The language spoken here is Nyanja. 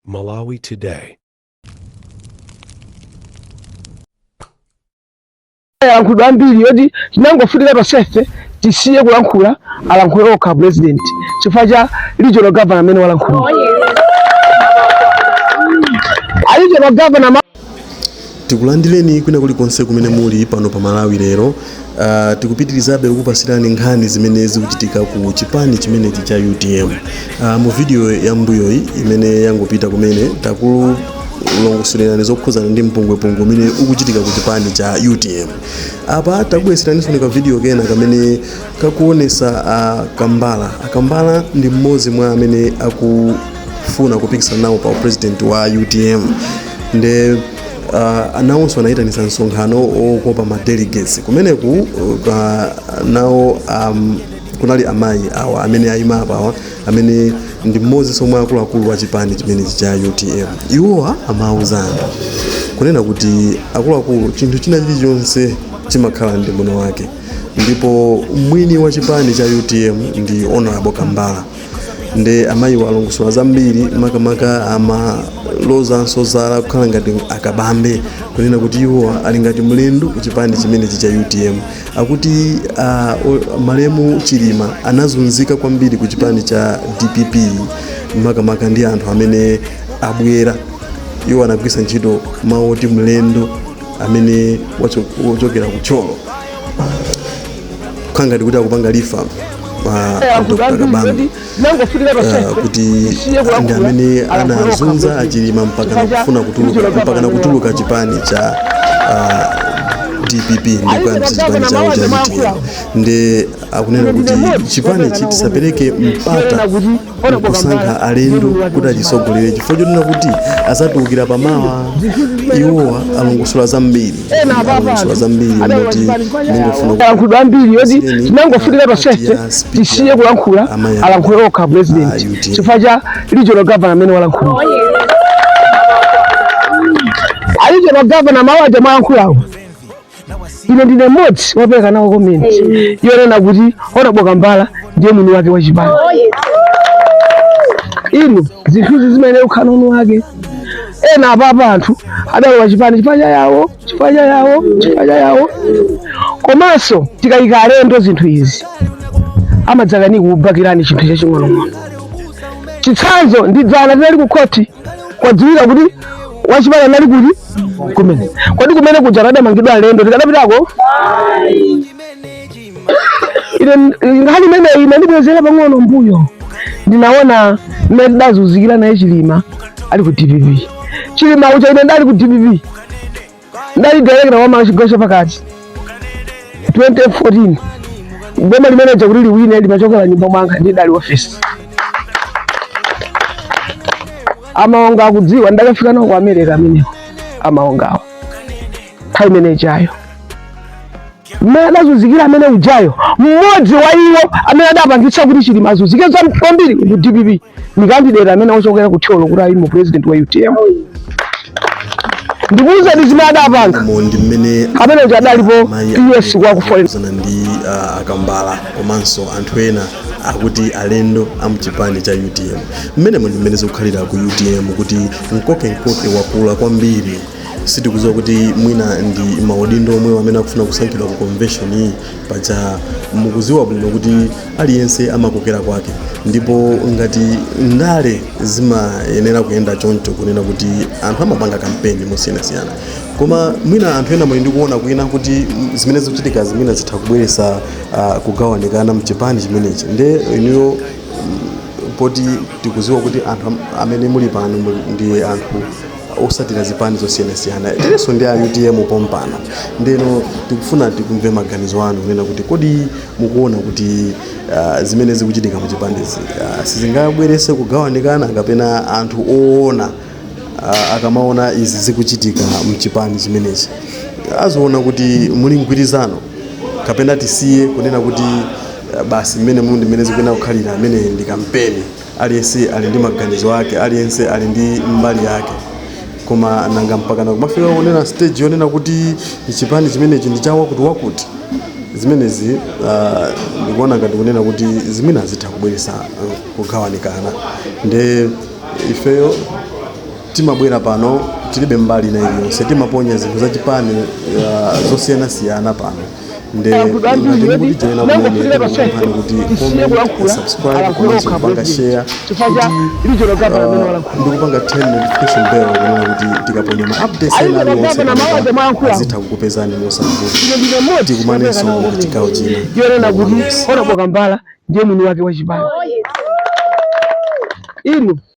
Malawi today. Yankulu mbili yodi chinangofutika pasefe tisiye kulankhula alankhule okha president chifukwa regional governor amene walankhula regional governor tikulandireni kwina kulikonse kumene muli pano pa Malawi lero. Tikupitirizabe kukupasirani nkhani zimene zikuchitika ku chipani chimenechi cha UTM. Mu video ya mbuyoyi imene yangopita kumene takulongosolerani zokhuzana ndi mpungwepungwe umene ukuchitika ku chipani cha UTM. Apa takubweseraniso ka video kena kamene kakuonesa Kambala ndi mmodzi mwa amene akufuna kupikisana nawo pa president wa UTM. Nde anawonso anayitanisa msonkhano okopa ma delegates kumeneku nawo kunali amayi awa amene ayima apawa amene ndi mmodzi somwe akuluakulu wa chipani chimenechi cha UTM. Iwowa amauzana kunena kuti akuluakulu chinthu china chilichonse chimakhala ndi muno wake, ndipo mwini wa chipani cha UTM ndi Honorable Kambala. Nde amayi walongosola zambiri makamaka amaloza nsozala kukhala ngati akabambe kunena kuti iwo ali ngati mlendo ku chipani chimenechi cha UTM. Akuti malemu Chilima anazunzika kwambiri ku chipani cha DPP makamaka ndi anthu amene abwera iwo anagwisa ntchito mawu oti mlendo amene wachokera ku Cholo kukhala ngati kuti akupanga lifa kuti ndi amene anazunza Chilima mpaka kutuluka chipani cha DPP ndi kuyambisa chipani chawo cha UTM. Nde akunena kuti chipani chitisapereke mpata kusankha alendo kuti achisogolere chifukwa chonena kuti azatulukira pamawa. Iwowa alongosola zambiri moti ningofuna yankulu ambiri yodi chinangofutika pasefe tisiye kulankhula alankhule okha president chifukwa regional governor amene walankhula regional governor mawaja mwalankhulawo. Ine ndine mmodzi wapeka nawo comment yonena kuti Honorable Kambala ndiye mwini wake wa chipani. Ino zinthu zimene ukhala unu wake ena apapa anthu adalowa chipani chifukwa yawo. Komanso tikayika alendo zinthu izi amadzakani kubakirani chinthu chaching'onong'ono. Chitsanzo ndi dzana tinali ku koti kwadziwika kuti wachipani anali kuti kumene kodi kumene kuja adamangidwa alendo tikadapitako. Ine nkhani imene inandibwezera pang'ono mbuyo ndinaona mmene tidazunzikira naye Chilima ali ku DPP. Chilima ucha ine ndali ku DPP ndali director wa machigawo chapakati 2014 boma limene kuti liwine limachokera nyumba mwanga ndi dali office amaonga akudziwa ndakafika nawo ku America amenewo amaongawo nthawi imene ijayo mmene adazunzikira amene ujayo mmodzi wa iwo amene adapangitsa kuti Chilima azunzike kwambiri ku DPP ni candidate amene ochokera ku Cholo kuti ali mu president wa UTM. Ndikuuza zimene adapanga amene uja adalipo PS kwakufolela ndi Kambala komanso anthu ena akuti alendo amchipani cha UTM. Mmene zikukhalira ku UTM kuti nkoke wakula kwambiri. Sitikuziwa kuti mwina ndi maudindo omwe amene akufuna kusankhidwa ku convention iyi paja mukuziwa bwino kuti aliyense amakokera kwake, ndipo ngati ndale zimayenera kuyenda choncho kunena kuti anthu amapanga kampeni mosiyanasiyana. Koma mwina anthu ena muli ndikuona kuina kuti zimene zikuchitika zimene zitha kubweresa kugawanikana mchipani chimenechi. Nde iniyo poti tikuziwa kuti anthu amene muli pano ndi anthu osatira zipani zosiyanasiyana tereso ndi UTM pompano. Ndeno tikufuna tikumve maganizo anu kunena kuti kodi mukuona kuti zimene zikuchitika mchipandezi sizingabwerese kugawanikana kapena anthu oona akamaona izi zikuchitika mchipani chimenechi azoona kuti muli mgwirizano kapena tisiye kunena kuti basi mmene zikuyenda kukhalira amene ndi kampeni, aliyense ali ndi maganizo ake, aliyense ali ndi mbali yake. Koma nanga mpaka na kumafika onena stage yonena kuti chipani chimenechi ndi chawa wakuti zimenezi ndikuona ngati kunena kuti zimene zitha kubweresa kugawanikana. Nde ifeyo timabwera pano tilibe mbali na iliyonse, timaponya zinthu za chipani zosiyanasiyana pano. Nde kuti joina kumene kuti subscribe komanso kupanga share ndikupanga turn notification bell kuti tikaponya ma updates ena aliwonse azitha kukupezani mosavuta. Tikumanenso chikao china yonena kuti ona Kambala ndiye mwini wake wa chipani.